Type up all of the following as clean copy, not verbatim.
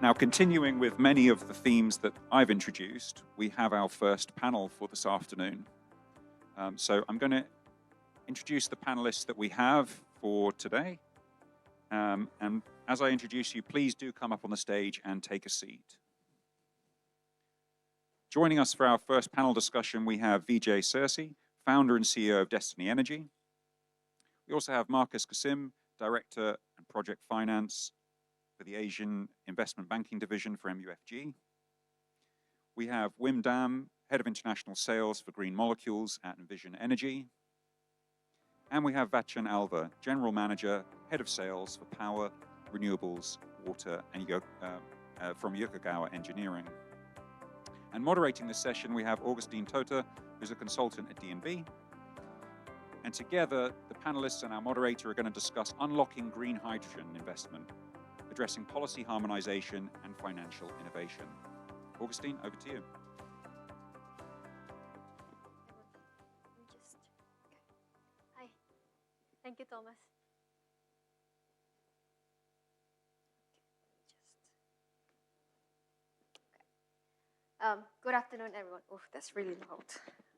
Now, continuing with many of the themes that I've introduced, we have our first panel for this afternoon. So I'm going to introduce the panelists that we have for today. And as I introduce you, please do come up on the stage and take a seat. Joining us for our first panel discussion, we have Vijay Sirse, founder and CEO of Destiny Energy. We also have Markus Kasim, Director and Project Finance for the Asian Investment Banking Division for MUFG. We have Wim Damme, Head of International Sales for Green Molecules at Envision Energy. And we have Vachan Alva, General Manager, Head of Sales for Power, Renewables, Water, and from Yokogawa Engineering. And moderating this session, we have Agustin Tota, who's a consultant at DNB. And together, the panelists and our moderator are going to discuss unlocking green hydrogen investment, addressing policy harmonization and financial innovation. Agustin, over to you. Hi. Thank you, Thomas. Good afternoon, everyone. Oh, that's really loud.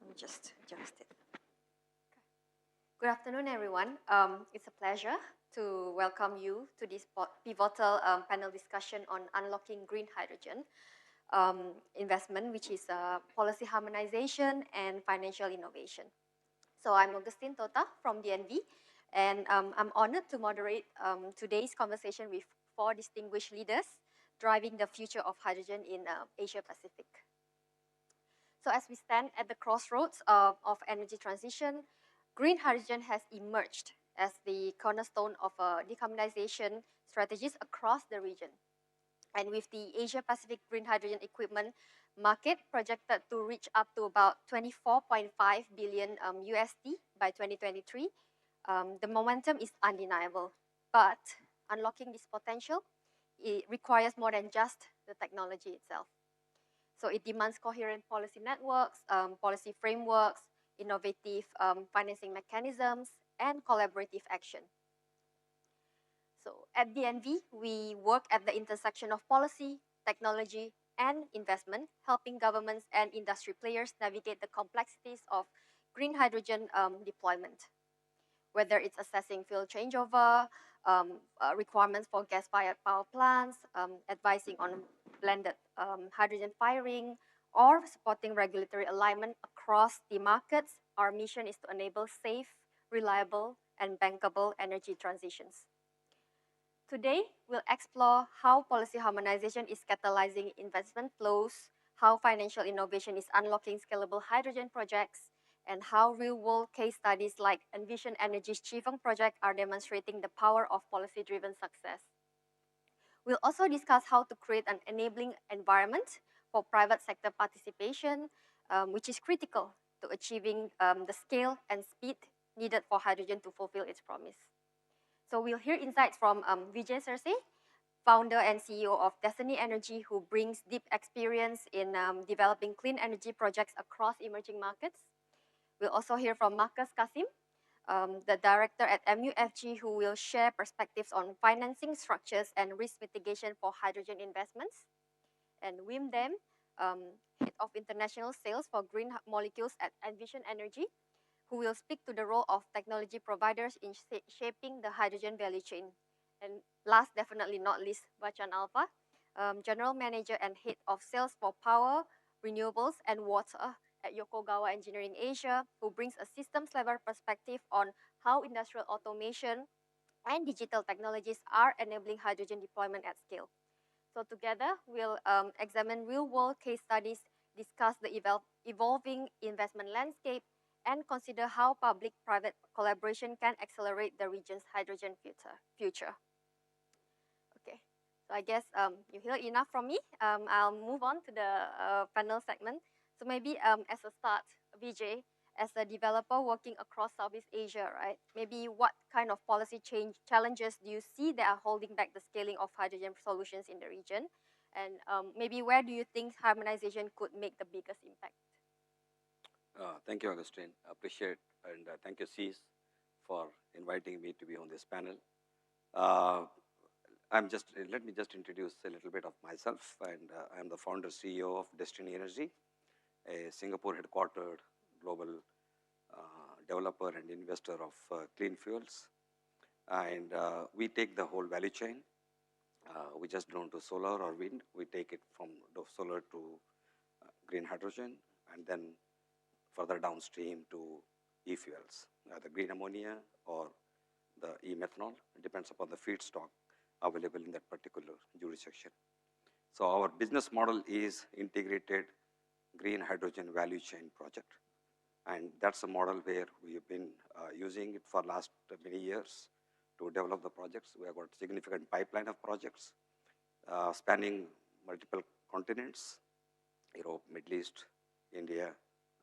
Let me just adjust it. Okay. Good afternoon, everyone. It's a pleasure to welcome you to this pivotal panel discussion on unlocking green hydrogen investment, which is policy harmonization and financial innovation. So I'm Agustin Tota from DNB, and I'm honored to moderate today's conversation with 4 distinguished leaders driving the future of hydrogen in Asia Pacific. So as we stand at the crossroads of energy transition, green hydrogen has emerged as the cornerstone of decarbonization strategies across the region. And with the Asia Pacific green hydrogen equipment market projected to reach up to about 24.5 billion USD by 2023, the momentum is undeniable. But unlocking this potential, it requires more than just the technology itself. So it demands coherent policy networks, policy frameworks, innovative financing mechanisms, and collaborative action. So at DNV, we work at the intersection of policy, technology, and investment, helping governments and industry players navigate the complexities of green hydrogen deployment. Whether it's assessing field changeover, requirements for gas-fired power plants, advising on blended hydrogen firing, or supporting regulatory alignment across the markets, our mission is to enable safe, reliable, and bankable energy transitions. Today, we'll explore how policy harmonization is catalyzing investment flows, how financial innovation is unlocking scalable hydrogen projects, and how real-world case studies like Envision Energy's Chifeng project are demonstrating the power of policy-driven success. We'll also discuss how to create an enabling environment for private sector participation, which is critical to achieving the scale and speed needed for hydrogen to fulfill its promise. So we'll hear insights from Vijay Sirse, founder and CEO of Destiny Energy, who brings deep experience in developing clean energy projects across emerging markets. We'll also hear from Markus Kasim, the director at MUFG, who will share perspectives on financing structures and risk mitigation for hydrogen investments. And Wim Damme, head of international sales for green molecules at Envision Energy, who will speak to the role of technology providers in shaping the hydrogen value chain. And last, definitely not least, Vachan Alva, general manager and head of sales for power, renewables, and water at Yokogawa Engineering Asia, who brings a systems-level perspective on how industrial automation and digital technologies are enabling hydrogen deployment at scale. So together, we'll examine real-world case studies, discuss the evolving investment landscape, and consider how public-private collaboration can accelerate the region's hydrogen future. Okay, so I guess you heard enough from me. I'll move on to the panel segment. So maybe as a start, Vijay, as a developer working across Southeast Asia, right? Maybe what kind of policy challenges do you see that are holding back the scaling of hydrogen solutions in the region? And maybe where do you think harmonization could make the biggest impact? Thank you, Agustin. I appreciate, and thank you, Cis, for inviting me to be on this panel. let me just introduce a little bit of myself. And I'm the founder CEO of Destiny Energy, a Singapore headquartered global developer and investor of clean fuels. And we take the whole value chain. We just don't do solar or wind. We take it from the solar to green hydrogen, and then further downstream to e-fuels, either green ammonia or the e-methanol. It depends upon the feedstock available in that particular jurisdiction. So our business model is integrated green hydrogen value chain project. And that's a model where we have been using it for last many years to develop the projects. We have got significant pipeline of projects spanning multiple continents, Europe, Middle East, India,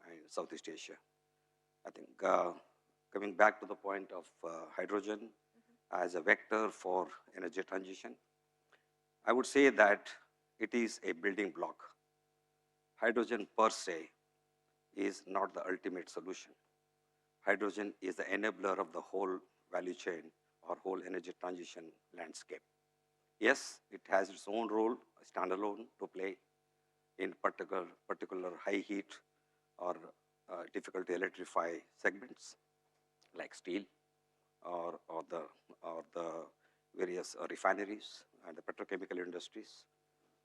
and Southeast Asia. I think coming back to the point of hydrogen as a vector for energy transition, I would say that it is a building block. Hydrogen per se is not the ultimate solution. Hydrogen is the enabler of the whole value chain or whole energy transition landscape. Yes, it has its own role, standalone, to play in particular high heat or difficult to electrify segments like steel or the various refineries and the petrochemical industries,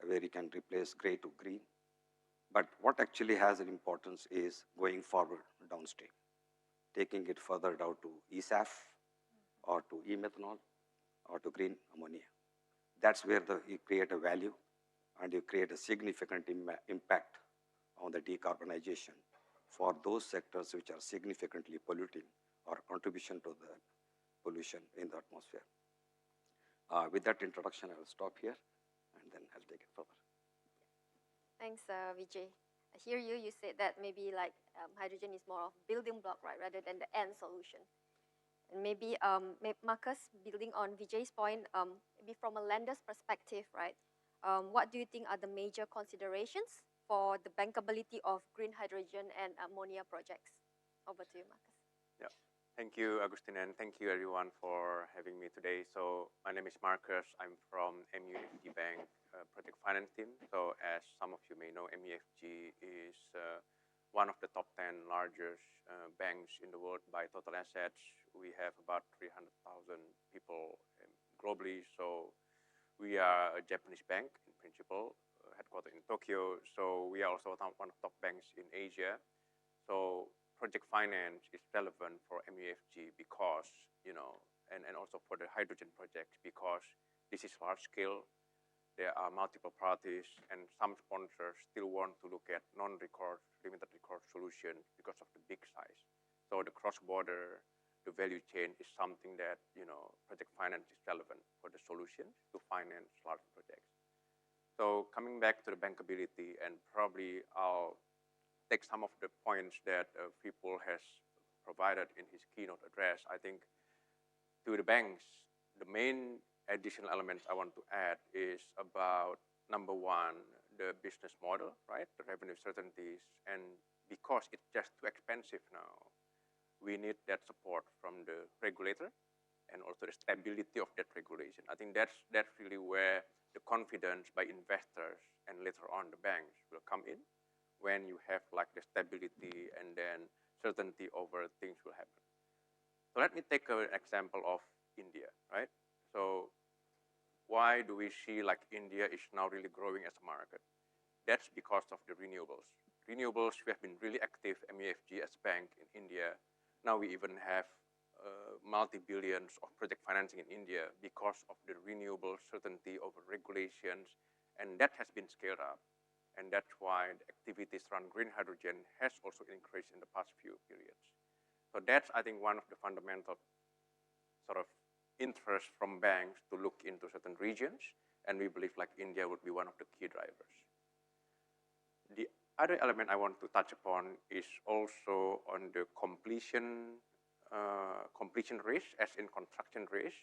where you can replace gray to green. But what actually has an importance is going forward downstream, taking it further down to eSAF or to e-methanol or to green ammonia. That's where you create a value and you create a significant impact on the decarbonization for those sectors which are significantly polluting or contribution to the pollution in the atmosphere. With that introduction, I will stop here and then I'll take it further. Thanks, Vijay. I hear you. You said that maybe like hydrogen is more of building block, right, rather than the end solution. And maybe, Markus, building on Vijay's point, maybe from a lender's perspective, right? What do you think are the major considerations for the bankability of green hydrogen and ammonia projects? Over to you, Markus. Yeah, thank you, Agustin, and thank you everyone for having me today. So my name is Markus. I'm from MUFG Bank Project Finance team. So as some of you may know, MUFG is one of the top 10 largest banks in the world by total assets. We have about 300,000 people globally. So we are a Japanese bank in principle, headquartered in Tokyo. So we are also one of the top banks in Asia. So project finance is relevant for MUFG because, and also for the hydrogen projects, because this is large scale. There are multiple parties, and some sponsors still want to look at non-recourse, limited recourse solutions because of the big size. So the cross-border, the value chain is something that, project finance is relevant for the solutions to finance large projects. So coming back to the bankability, and probably I'll take some of the points that Vipul has provided in his keynote address. I think to the banks, the main additional elements I want to add is about, number one, the business model, right? The revenue certainties. And because it's just too expensive now, we need that support from the regulator and also the stability of that regulation. I think that's really where the confidence by investors and later on the banks will come in, when you have like the stability and then certainty over things will happen. So let me take an example of India, right? So why do we see like India is now really growing as a market? That's because of the renewables. Renewables, we have been really active, MUFG as a bank in India. Now we even have multi-billions of project financing in India because of the renewable certainty over regulations, and that has been scaled up. And that's why the activities around green hydrogen has also increased in the past few periods. So that's, I think, one of the fundamental sort of interest from banks to look into certain regions, and we believe like India would be one of the key drivers. The other element I want to touch upon is also on the completion risk, as in construction risk.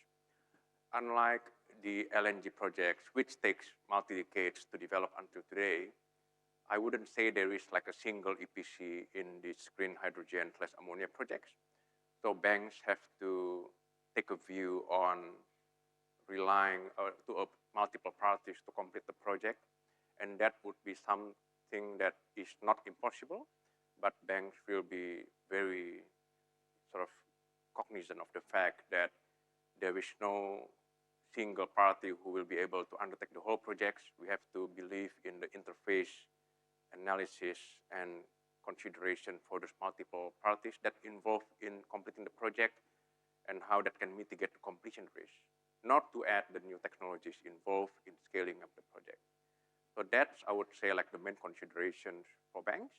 Unlike the LNG projects, which takes multi-decades to develop until today, I wouldn't say there is like a single EPC in these green hydrogen / ammonia projects. So banks have to take a view on relying to multiple parties to complete the project, and that would be something that is not impossible, but banks will be very sort of cognizant of the fact that there is no single party who will be able to undertake the whole projects. We have to believe in the interface analysis and consideration for those multiple parties that involved in completing the project and how that can mitigate the completion risk, not to add the new technologies involved in scaling up the project. So that's, I would say, like the main considerations for banks.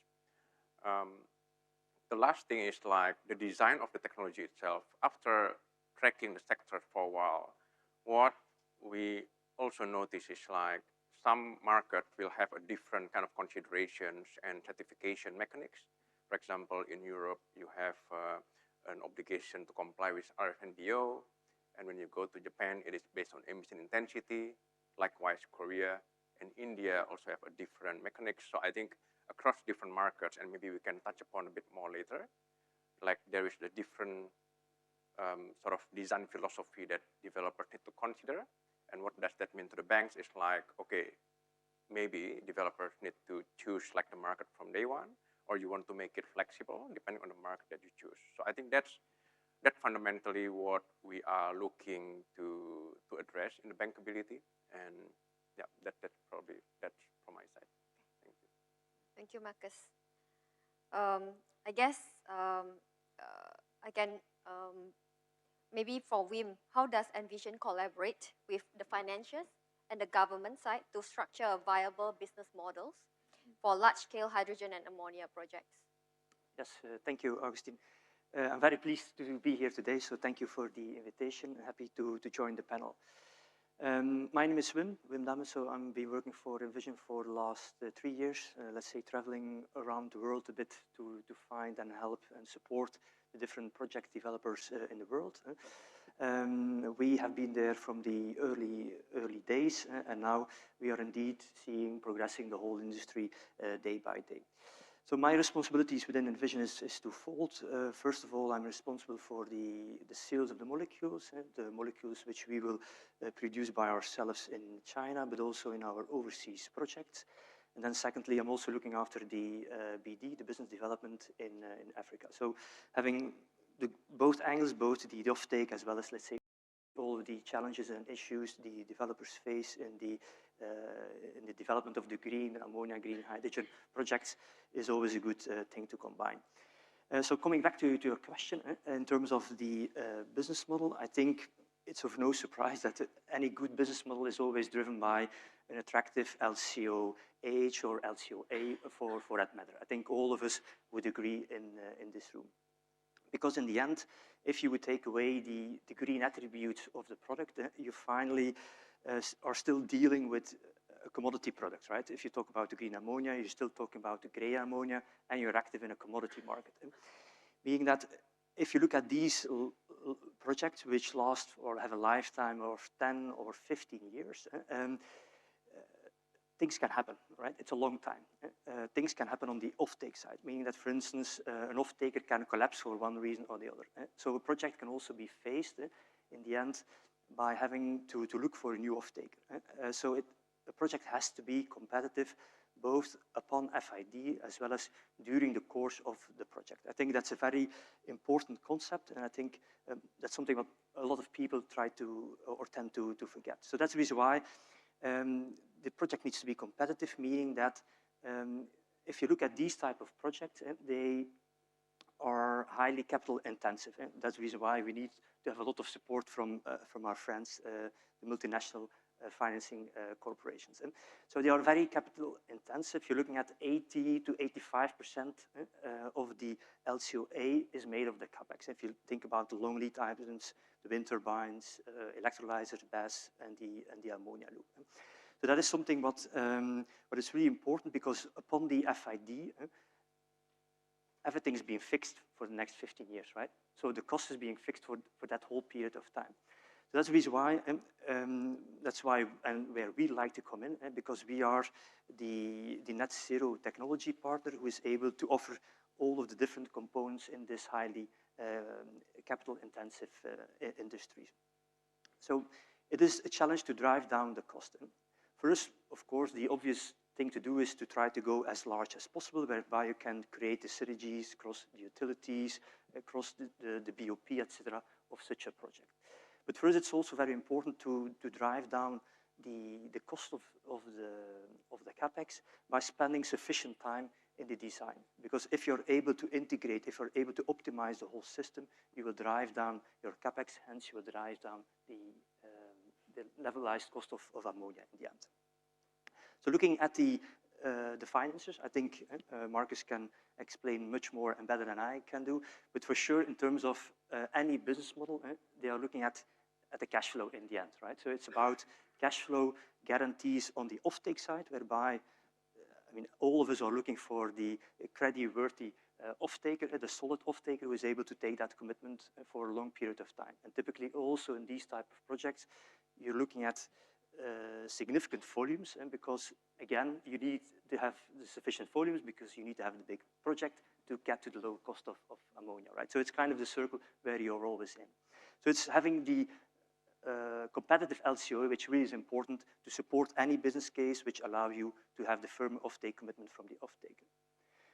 The last thing is like the design of the technology itself. After tracking the sector for a while, what we also notice is like some markets will have a different kind of considerations and certification mechanics. For example, in Europe, you have an obligation to comply with RFNBO. And when you go to Japan, it is based on emission intensity. Likewise, Korea and India also have a different mechanics. So I think across different markets, and maybe we can touch upon a bit more later, like there is the different sort of design philosophy that developers need to consider. And what does that mean to the banks is like, okay, maybe developers need to choose like the market from day one, or you want to make it flexible depending on the market that you choose. So I think that's fundamentally what we are looking to address in the bankability. And yeah, that's probably from my side. Thank you. Thank you, Markus. I guess I can maybe for Wim, how does Envision collaborate with the financiers and the government side to structure viable business models for large-scale hydrogen and ammonia projects? Yes, thank you, Agustin. I'm very pleased to be here today, so thank you for the invitation. Happy to join the panel. My name is Wim Damme, so I've been working for Envision for the last 3 years, let's say traveling around the world a bit to find and help and support the different project developers in the world. We have been there from the early days, and now we are indeed seeing progressing the whole industry day by day. So my responsibilities within Envision is twofold. First of all, I'm responsible for the sales of the molecules which we will produce by ourselves in China, but also in our overseas projects. And then secondly, I'm also looking after the BD, the business development in Africa. So having both angles, both the offtake as well as, let's say, all of the challenges and issues the developers face in the development of the green ammonia, green hydrogen projects is always a good thing to combine. So coming back to your question, in terms of the business model, I think it's of no surprise that any good business model is always driven by an attractive LCOH or LCOA for that matter. I think all of us would agree in this room. Because in the end, if you would take away the green attributes of the product, you finally are still dealing with a commodity product, right? If you talk about the green ammonia, you're still talking about the gray ammonia, and you're active in a commodity market. Meaning that if you look at these projects which last or have a lifetime of 10 or 15 years, things can happen, right? It's a long time. Things can happen on the offtake side, meaning that, for instance, an offtaker can collapse for one reason or the other. So a project can also be faced in the end by having to look for a new offtaker. So a project has to be competitive both upon FID as well as during the course of the project. I think that's a very important concept, and I think that's something that a lot of people try to or tend to forget. So that's the reason why the project needs to be competitive, meaning that if you look at these type of projects, they are highly capital intensive. That's the reason why we need to have a lot of support from our friends, the multinational financing corporations. So they are very capital intensive. You're looking at 80 to 85% of the LCOA is made of the capex. If you think about the long lead items, the wind turbines, electrolyzers, BESS, and the ammonia loop. So that is something what is really important, because upon the FID, everything is being fixed for the next 15 years, right? So the cost is being fixed for that whole period of time. So that's the reason why, and where we like to come in, because we are the net zero technology partner who is able to offer all of the different components in this highly capital intensive industry. So It is a challenge to drive down the cost. First, of course, the obvious thing to do is to try to go as large as possible, whereby you can create the synergies across the utilities, across the BOP, etc., of such a project. But first, it's also very important to drive down the cost of the CapEx by spending sufficient time in the design. Because if you're able to integrate, if you're able to optimize the whole system, you will drive down your CapEx, hence you will drive down the levelized cost of ammonia in the end. So looking at the financiers, I think Markus can explain much more and better than I can do, but for sure in terms of any business model, they are looking at the cash flow in the end, right? So it's about cash flow guarantees on the offtake side, whereby, I mean, all of us are looking for the credit-worthy off-taker, the solid off-taker who is able to take that commitment for a long period of time. And typically also in these type of projects, you're looking at significant volumes, and because again, you need to have the sufficient volumes because you need to have the big project to get to the low cost of ammonia, right? So it's kind of the circle where you're always in. So it's having the competitive LCOE, which really is important to support any business case which allow you to have the firm offtake commitment from the off-taker.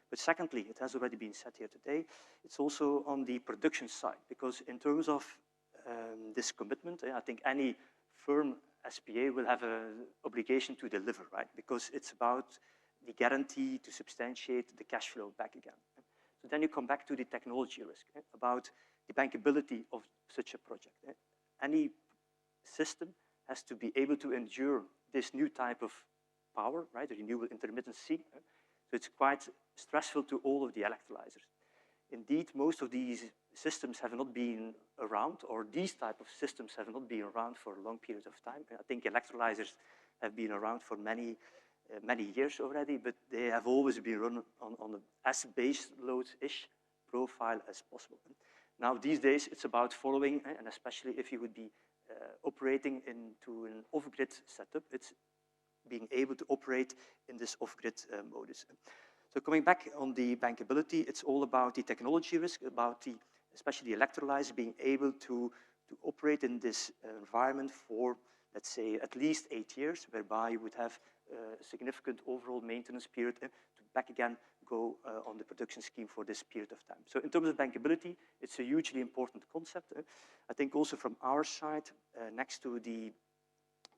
But secondly, it has already been said here today, it's also on the production side, because in terms of this commitment, I think any firm SPA will have an obligation to deliver, right? Because it's about the guarantee to substantiate the cash flow back again. So then you come back to the technology risk, about the bankability of such a project. Any system has to be able to endure this new type of power, right? The renewable intermittency. So it's quite stressful to all of the electrolyzers. Indeed, most of these systems have not been around, or these type of systems have not been around for a long period of time. I think electrolyzers have been around for many years already, but they have always been run on as base load-ish profile as possible. Now, these days, it's about following, and especially if you would be operating into an off-grid setup, it's being able to operate in this off-grid modus. So coming back on the bankability, it's all about the technology risk, about especially the electrolyzer being able to operate in this environment for, let's say, at least 8 years, whereby you would have a significant overall maintenance period to back again go on the production scheme for this period of time. So in terms of bankability, it's a hugely important concept. I think also from our side, next to the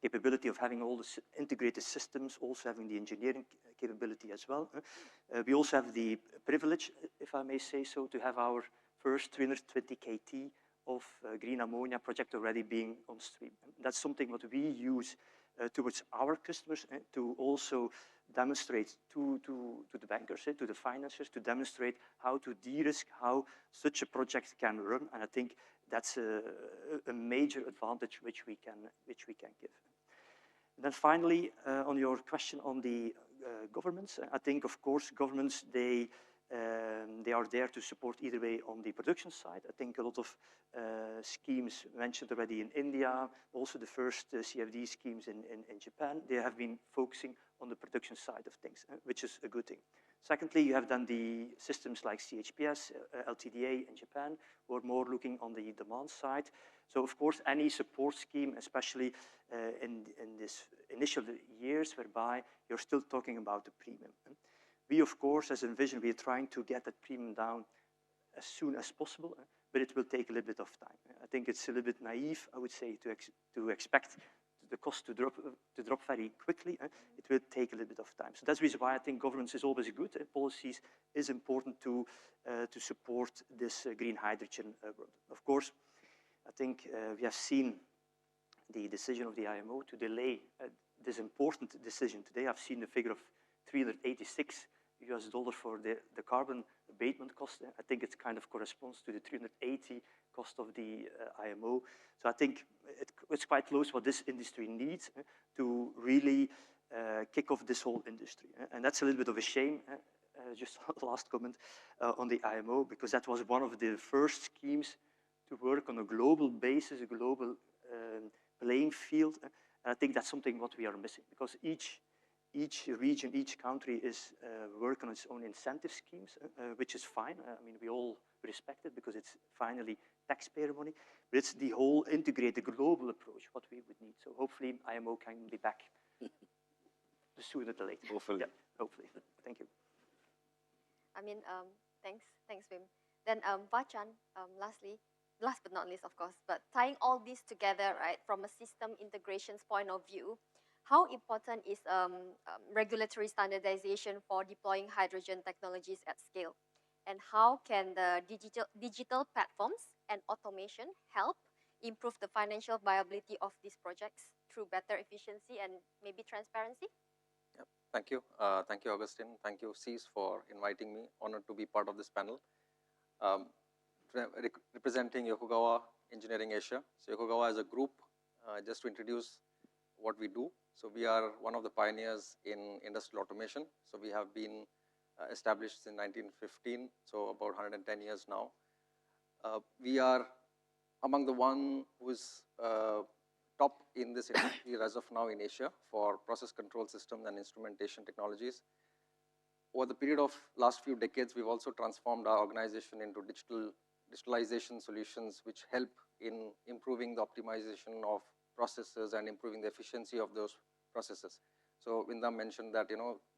capability of having all the integrated systems, also having the engineering capability as well. We also have the privilege, if I may say so, to have our first 320 KT of green ammonia project already being on stream. That's something what we use towards our customers to also demonstrate to the bankers, to the financiers, to demonstrate how to de-risk, how such a project can run. And I think that's a major advantage which we can give. And then finally, on your question on the governments, I think, of course, governments, they are there to support either way on the production side. I think a lot of schemes mentioned already in India, also the first CFD schemes in Japan, they have been focusing on the production side of things, which is a good thing. Secondly, you have done the systems like CHPS, LTDA in Japan, who are more looking on the demand side. So of course, any support scheme, especially in this initial years, whereby you're still talking about the premium. We, of course, as Envision, we are trying to get that premium down as soon as possible, but it will take a little bit of time. I think it's a little bit naive, I would say, to expect the cost to drop very quickly. It will take a little bit of time. So that's the reason why I think governance is always good. Policies is important to support this green hydrogen world. Of course, I think we have seen the decision of the IMO to delay this important decision today. I've seen the figure of $386 for the carbon abatement cost. I think it kind of corresponds to the 380 cost of the IMO. So I think it's quite close what this industry needs to really kick off this whole industry. And that's a little bit of a shame. Just last comment on the IMO, because that was one of the first schemes to work on a global basis, a global playing field. And I think that's something what we are missing, because each region, each country is working on its own incentive schemes, which is fine. I mean, we all respect it because it's finally taxpayer money, but it's the whole integrated global approach, what we would need. So hopefully IMO can be back the sooner the later. Hopefully. Yeah, hopefully. Thank you. I mean, thanks, Wim. Then Vachan, last but not least, of course, but tying all this together, right, from a system integrations point of view, how important is regulatory standardization for deploying hydrogen technologies at scale? And how can the digital platforms and automation help improve the financial viability of these projects through better efficiency and maybe transparency? Yep. Thank you. Thank you, Agustin. Thank you, Sirse, for inviting me. Honored to be part of this panel. Representing Yokogawa Engineering Asia. So Yokogawa is a group, just to introduce what we do. So we are one of the pioneers in industrial automation. So we have been established in 1915, so about 110 years now. We are among the one who is top in this industry as of now in Asia for process control systems and instrumentation technologies. Over the period of last few decades, we've also transformed our organization into digitalization solutions which help in improving the optimization of processes and improving the efficiency of those processes. So Wim Damme mentioned that,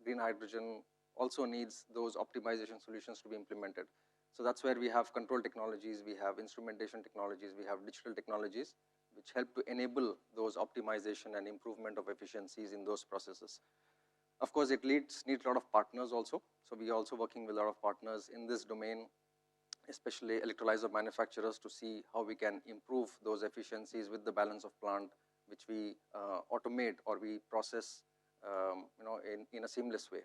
green hydrogen also needs those optimization solutions to be implemented. So that's where we have control technologies, we have instrumentation technologies, we have digital technologies, which help to enable those optimization and improvement of efficiencies in those processes. Of course, it needs a lot of partners also. So we are also working with a lot of partners in this domain, especially electrolyzer manufacturers, to see how we can improve those efficiencies with the balance of plant, which we automate or we process in a seamless way.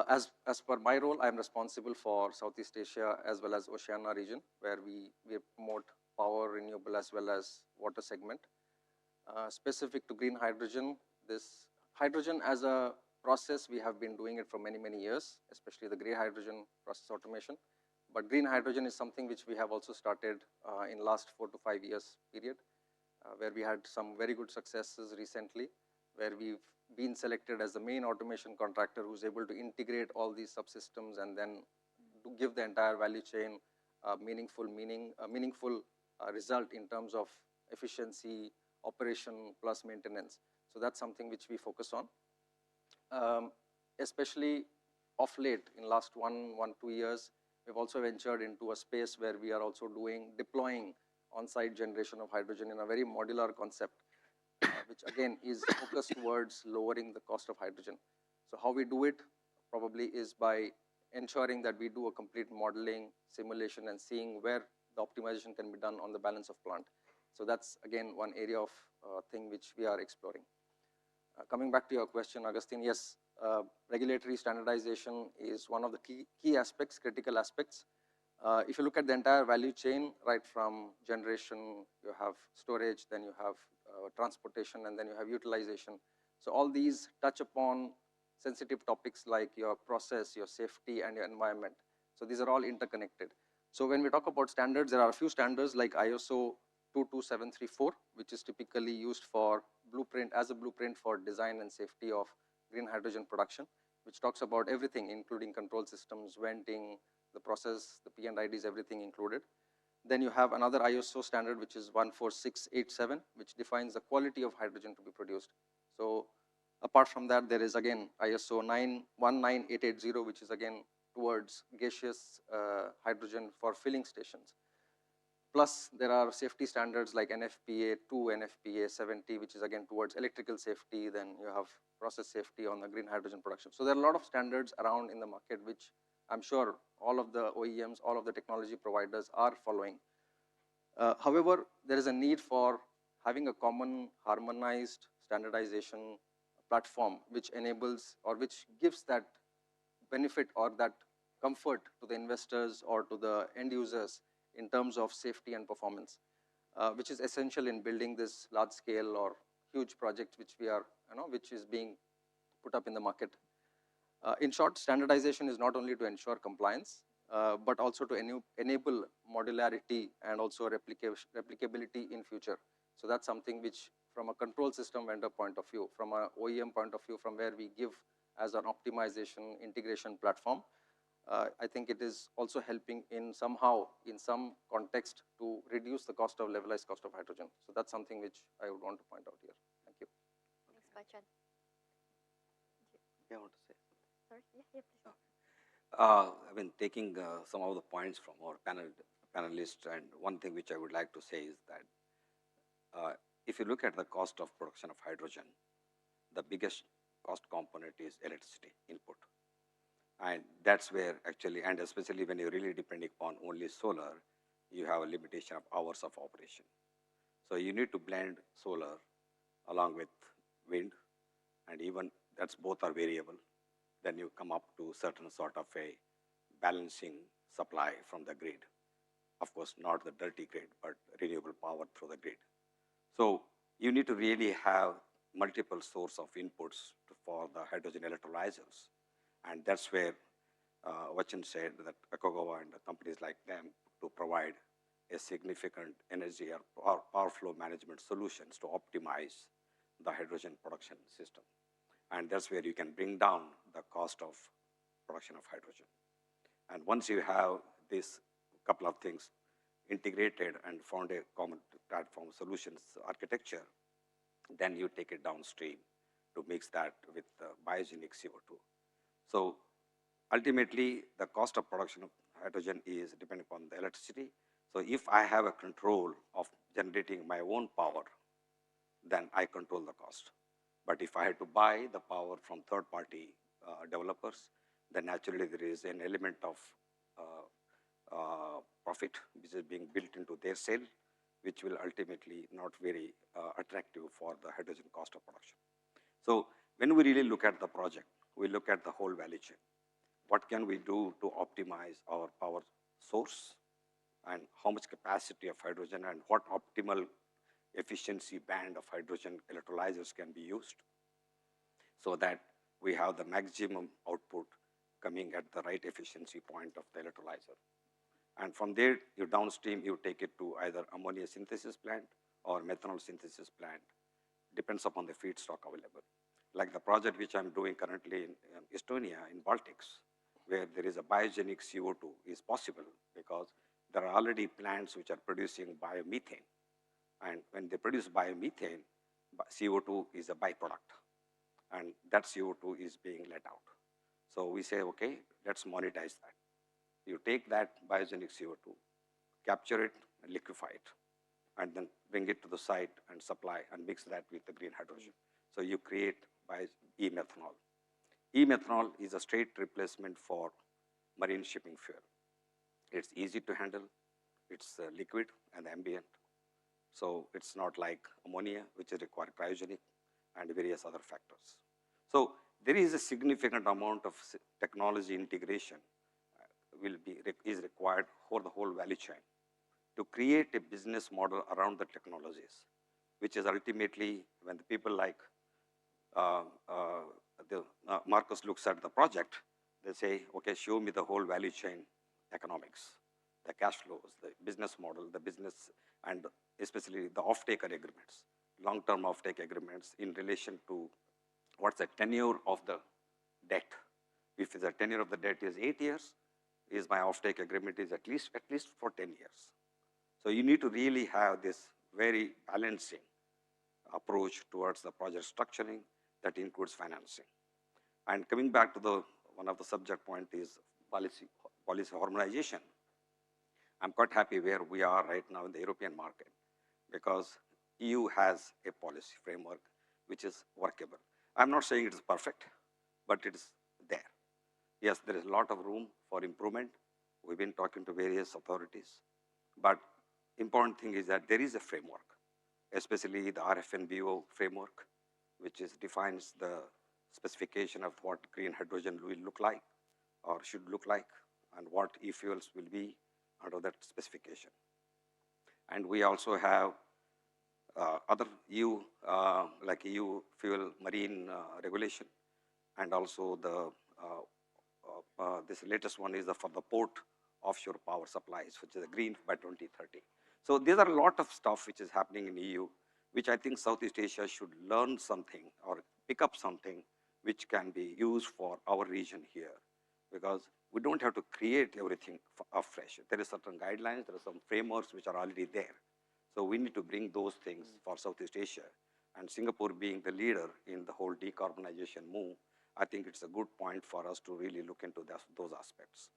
As per my role, I am responsible for Southeast Asia as well as Oceania region, where we promote power, renewable as well as water segment. Specific to green hydrogen, this hydrogen as a process, we have been doing it for many, many years, especially the gray hydrogen process automation. But green hydrogen is something which we have also started in last 4 to 5 years period, where we had some very good successes recently, where we've been selected as the main automation contractor who's able to integrate all these subsystems and then to give the entire value chain meaningful result in terms of efficiency, operation plus maintenance. So that's something which we focus on. Especially of late, in last 2 years, we've also ventured into a space where we are also deploying on-site generation of hydrogen in a very modular concept, which again is focused towards lowering the cost of hydrogen. So how we do it probably is by ensuring that we do a complete modeling, simulation, and seeing where the optimization can be done on the balance of plant. So that's again one area of thing which we are exploring. Coming back to your question, Agustin, yes, regulatory standardization is one of the key aspects, critical aspects. If you look at the entire value chain, right from generation, you have storage, then you have transportation, and then you have utilization. So all these touch upon sensitive topics like your process, your safety, and your environment. So these are all interconnected. So when we talk about standards, there are a few standards like ISO 22734, which is typically used for as a blueprint for design and safety of green hydrogen production, which talks about everything, including control systems, venting, the process, the P&IDs, everything included. Then you have another ISO standard, which is 14687, which defines the quality of hydrogen to be produced. So apart from that, there is again ISO 19880, which is again towards gaseous hydrogen for filling stations. Plus, there are safety standards like NFPA 2, NFPA 70, which is again towards electrical safety. Then you have process safety on the green hydrogen production. So there are a lot of standards around in the market, which I'm sure all of the OEMs, all of the technology providers are following. However, there is a need for having a common harmonized standardization platform, which enables or which gives that benefit or that comfort to the investors or to the end users in terms of safety and performance, which is essential in building this large scale or huge project which we are, which is being put up in the market. In short, standardization is not only to ensure compliance, but also to enable modularity and also replicability in future. So that's something which, from a control system vendor point of view, from an OEM point of view, from where we give as an optimization integration platform, I think it is also helping in somehow, in some context, to reduce the cost of levelized cost of hydrogen. So that's something which I would want to point out here. Thank you. Thanks, Vachan. Yeah, I want to say. Sorry, yeah, please. I mean, taking some of the points from our panelists, and one thing which I would like to say is that if you look at the cost of production of hydrogen, the biggest cost component is electricity input. And that's where actually, and especially when you're really depending upon only solar, you have a limitation of hours of operation. So you need to blend solar along with wind, and even that's both are variable. Then you come up to certain sort of a balancing supply from the grid. Of course, not the dirty grid, but renewable power through the grid. So you need to really have multiple source of inputs for the hydrogen electrolyzers. And that's where Vachan said that Yokogawa and the companies like them to provide a significant energy or power flow management solutions to optimize the hydrogen production system. And that's where you can bring down the cost of production of hydrogen. And once you have this couple of things integrated and found a common platform solutions architecture, then you take it downstream to mix that with biogenic CO2. So ultimately, the cost of production of hydrogen is depending upon the electricity. So if I have a control of generating my own power, then I control the cost. But if I had to buy the power from third-party developers, then naturally there is an element of profit which is being built into their sale, which will ultimately not very attractive for the hydrogen cost of production. So when we really look at the project, we look at the whole value chain. What can we do to optimize our power source, and how much capacity of hydrogen, and what optimal efficiency band of hydrogen electrolyzers can be used so that we have the maximum output coming at the right efficiency point of the electrolyzer. And from there, you downstream, you take it to either ammonia synthesis plant or methanol synthesis plant, depends upon the feedstock available. Like the project which I'm doing currently in Estonia, in Baltics, where there is a biogenic CO2 is possible because there are already plants which are producing biomethane. And when they produce biomethane, CO2 is a byproduct. And that CO2 is being let out. So we say, okay, let's monetize that. You take that biogenic CO2, capture it, and liquefy it, and then bring it to the site and supply and mix that with the green hydrogen. So you create e-methanol. E-methanol is a straight replacement for marine shipping fuel. It's easy to handle, it's liquid and ambient. So it's not like ammonia, which requires cryogenic and various other factors. So there is a significant amount of technology integration is required for the whole value chain to create a business model around the technologies, which is ultimately when the people like Markus looks at the project, they say, okay, show me the whole value chain economics, the cash flows, the business model, the business, and especially the off-taker agreements, long-term off-take agreements in relation to what's the tenure of the debt. If the tenure of the debt is 8 years, is my off-take agreement is at least for 10 years. So you need to really have this very balancing approach towards the project structuring that includes financing. And coming back to the one of the subject point is policy harmonization. I'm quite happy where we are right now in the European market because EU has a policy framework which is workable. I'm not saying it is perfect, but it is there. Yes, there is a lot of room for improvement. We've been talking to various authorities, but important thing is that there is a framework, especially the RFNBO framework, which defines the specification of what green hydrogen will look like or should look like, and what e-fuels will be under that specification. And we also have other EU, like EU fuel marine regulation, and also the this latest one is for the port offshore power supplies, which is a green by 2030. So these are a lot of stuff which is happening in EU, which I think Southeast Asia should learn something or pick up something which can be used for our region here. Because we don't have to create everything afresh. There are certain guidelines, there are some frameworks which are already there. So we need to bring those things for Southeast Asia. And Singapore being the leader in the whole decarbonization move, I think it's a good point for us to really look into those aspects.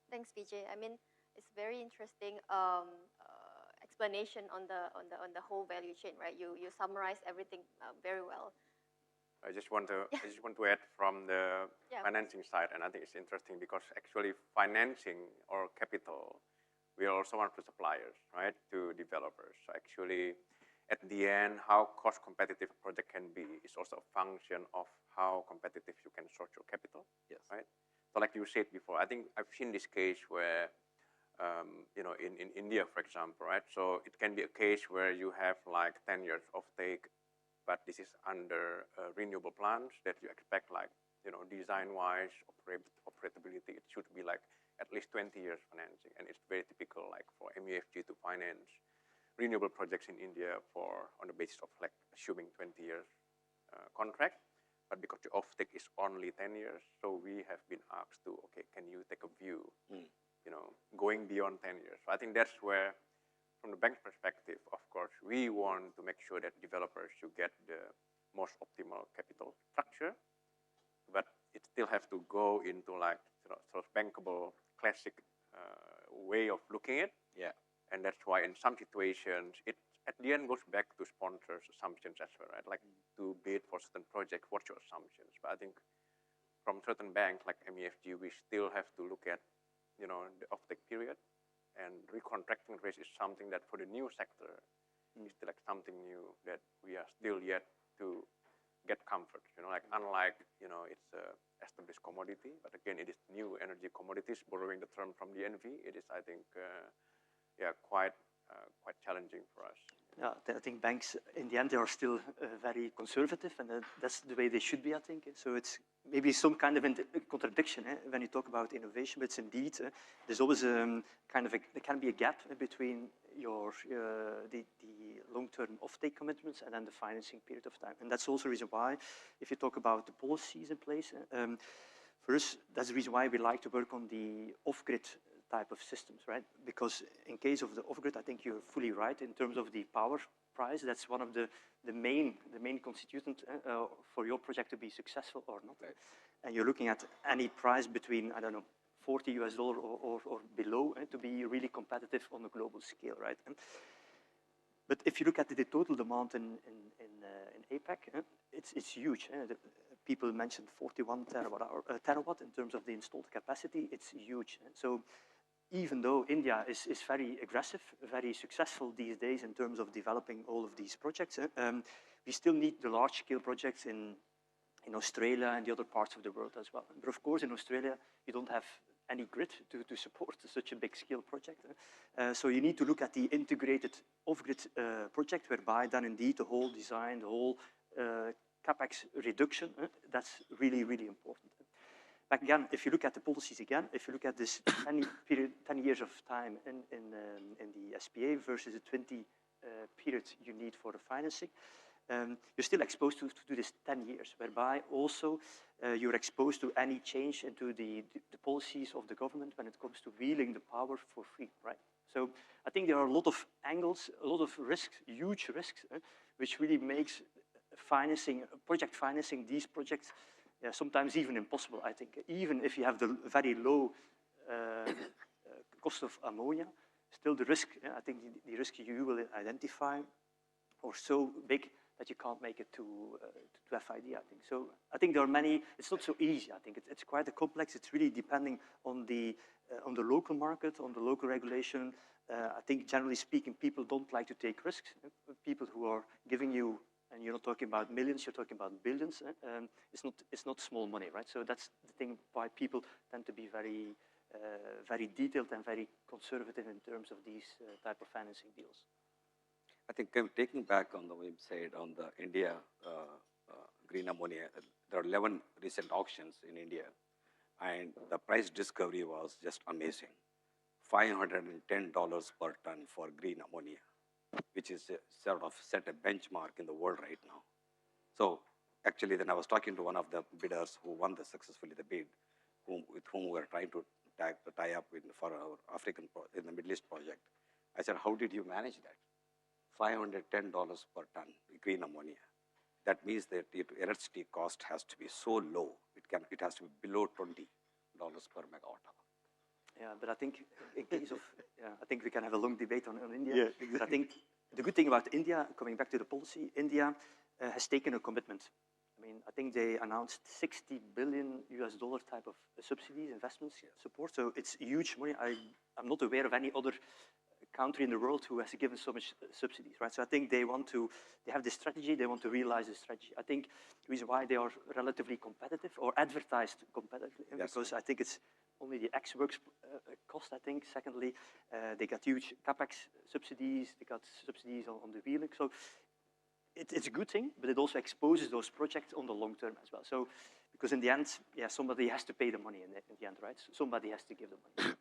Thanks, Vijay. I mean, it's very interesting explanation on the whole value chain, right? You summarize everything very well. I just want to add from the financing side, and I think it's interesting because actually financing or capital, we are also one of the suppliers, right, to developers. So actually, at the end, how cost competitive a project can be is also a function of how competitive you can source your capital. Yes. Right. So like you said before, I think I've seen this case where, you know, in India, for example, right. So it can be a case where you have like 10 years of take, but this is under renewable plants that you expect like, you know, design-wise, operability, it should be like at least 20 years financing. And it's very typical like for MUFG to finance renewable projects in India on the basis of like assuming 20 years contract, but because the offtake is only 10 years, so we have been asked to, okay, can you take a view, you know, going beyond 10 years? So I think that's where, from the bank's perspective, of course, we want to make sure that developers should get the most optimal capital structure, but it still has to go into like sort of bankable, classic way of looking at it. Yeah. And that's why in some situations, it at the end goes back to sponsors' assumptions as well, right? Like to bid for certain projects, what's your assumptions? But I think from certain banks like MUFG, we still have to look at, you know, the offtake period, and recontracting risk is something that for the new sector is still like something new that we are still yet to get comfort. You know, like unlike, you know, it's a established commodity, but again, it is new energy commodities. Borrowing the term from the NV, it is, I think, quite challenging for us. Yeah, I think banks, in the end, they are still very conservative, and that's the way they should be, I think. So it's maybe some kind of contradiction when you talk about innovation, but it's indeed, there's always there can be a gap between the long-term offtake commitments and then the financing period of time. And that's also the reason why, if you talk about the policies in place, for us, that's the reason why we like to work on the off-grid type of systems, right? Because in case of the off-grid, I think you're fully right in terms of the power price. That's one of the main constituent for your project to be successful or not. Right. And you're looking at any price between, I don't know, $40 or below to be really competitive on a global scale, right? But if you look at the total demand in APAC, it's huge. People mentioned 41 terawatt in terms of the installed capacity. It's huge. So even though India is very aggressive, very successful these days in terms of developing all of these projects, we still need the large-scale projects in Australia and the other parts of the world as well. But of course, in Australia, you don't have any grid to support such a big-scale project. So you need to look at the integrated off-grid project, whereby then indeed the whole design, the whole capex reduction, that's really, really important. But again, if you look at the policies again, if you look at this 10 years of time in the SPA versus the 20 period you need for the financing, you're still exposed to do this 10 years, whereby also you're exposed to any change into the policies of the government when it comes to wheeling the power for free, right? So I think there are a lot of angles, a lot of risks, huge risks, which really makes project financing these projects sometimes even impossible, I think. Even if you have the very low cost of ammonia, still the risk, I think the risk you will identify are so big that you can't make it to FID, I think. So I think there are many, it's not so easy, I think. It's quite a complex, it's really depending on the local market, on the local regulation. I think generally speaking, people don't like to take risks. People who are giving you, and you're not talking about millions, you're talking about billions. It's not small money, right? So that's the thing why people tend to be very, very detailed and very conservative in terms of these type of financing deals. I think taking back on the Wim said on the India green ammonia, there are 11 recent auctions in India, and the price discovery was just amazing. $510 per ton for green ammonia, which is sort of set a benchmark in the world right now. So actually then I was talking to one of the bidders who won successfully the bid, with whom we're trying to tie up for our in the Middle East project. I said, how did you manage that? $510 per ton green ammonia. That means that the electricity cost has to be so low. It has to be below $20 per megawatt hour. Yeah, but I think in case of, I think we can have a long debate on India. Yeah, exactly. But I think the good thing about India, coming back to the policy, India has taken a commitment. I mean, I think they announced $60 billion type of subsidies, investments, support. So it's huge money. I'm not aware of any other country in the world who has given so much subsidies, right? So I think they have this strategy, they want to realize the strategy. I think the reason why they are relatively competitive or advertised competitively, yes, because I think it's only the ex-works cost, I think. Secondly, they got huge capex subsidies, they got subsidies on the wheeling. So it's a good thing, but it also exposes those projects on the long term as well. So, because in the end, somebody has to pay the money in the end, right? So somebody has to give the money.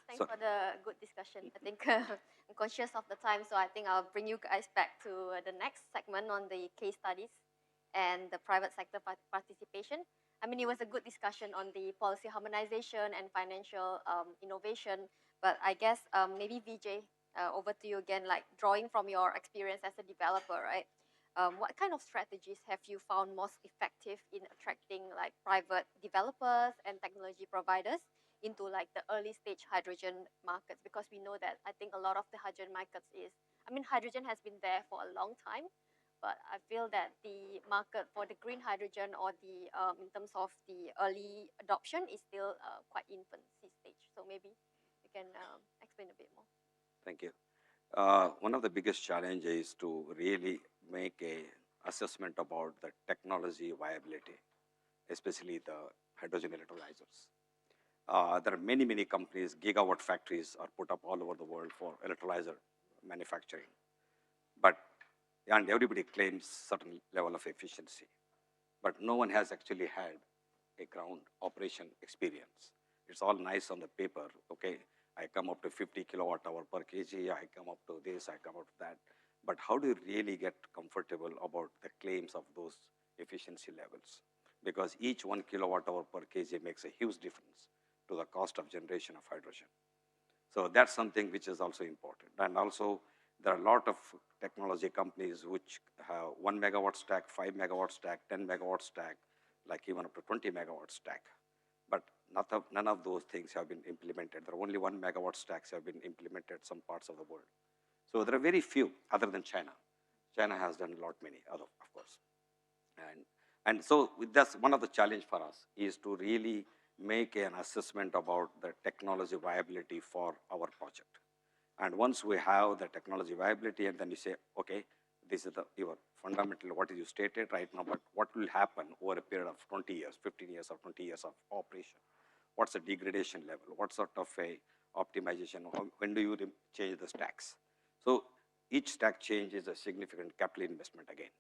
Thanks for the good discussion. I think I'm conscious of the time, so I think I'll bring you guys back to the next segment on the case studies and the private sector participation. I mean, it was a good discussion on the policy harmonization and financial innovation, but I guess maybe Vijay, over to you again, like drawing from your experience as a developer, right? What kind of strategies have you found most effective in attracting like private developers and technology providers into like the early stage hydrogen markets? Because we know that I think a lot of the hydrogen markets hydrogen has been there for a long time, but I feel that the market for the green hydrogen or the in terms of the early adoption is still quite infancy stage. So maybe you can explain a bit more. Thank you. One of the biggest challenges is to really make a assessment about the technology viability, especially the hydrogen electrolyzers. There are many companies, gigawatt factories are put up all over the world for electrolyzer manufacturing. And everybody claims certain level of efficiency, but no one has actually had a ground operation experience. It's all nice on the paper, okay? I come up to 50 kilowatt hour per kg, I come up to this, I come up to that. But how do you really get comfortable about the claims of those efficiency levels? Because each 1 kilowatt hour per kg makes a huge difference to the cost of generation of hydrogen. So that's something which is also important. And also, there are a lot of technology companies which have 1 megawatt stack, 5 megawatt stack, 10 megawatt stack, like even up to 20 megawatt stack. But none of those things have been implemented. There are only 1 megawatt stacks have been implemented in some parts of the world. So there are very few other than China. China has done a lot many other, of course. And so that's one of the challenge for us is to really make an assessment about the technology viability for our project. And once we have the technology viability, and then you say, okay, this is your fundamental, what you stated right now, but what will happen over a period of 20 years, 15 years or 20 years of operation? What's the degradation level? What sort of a optimization? When do you change the stacks? So each stack change is a significant capital investment again.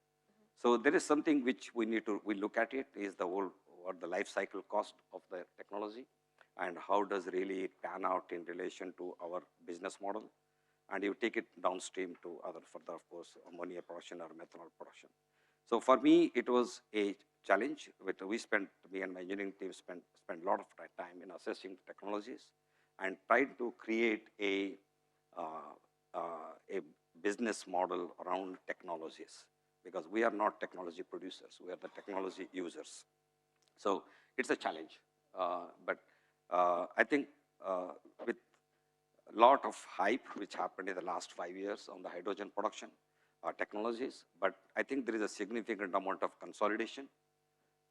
So there is something which we look at it is the whole, or the life cycle cost of the technology, and how does really pan out in relation to our business model. And you take it downstream to other further, of course, ammonia production or methanol production. So for me, it was a challenge. Me and my engineering team spent a lot of time in assessing technologies and tried to create a business model around technologies, because we are not technology producers, we are the technology users. So it's a challenge, but I think with a lot of hype which happened in the last 5 years on the hydrogen production technologies, but I think there is a significant amount of consolidation.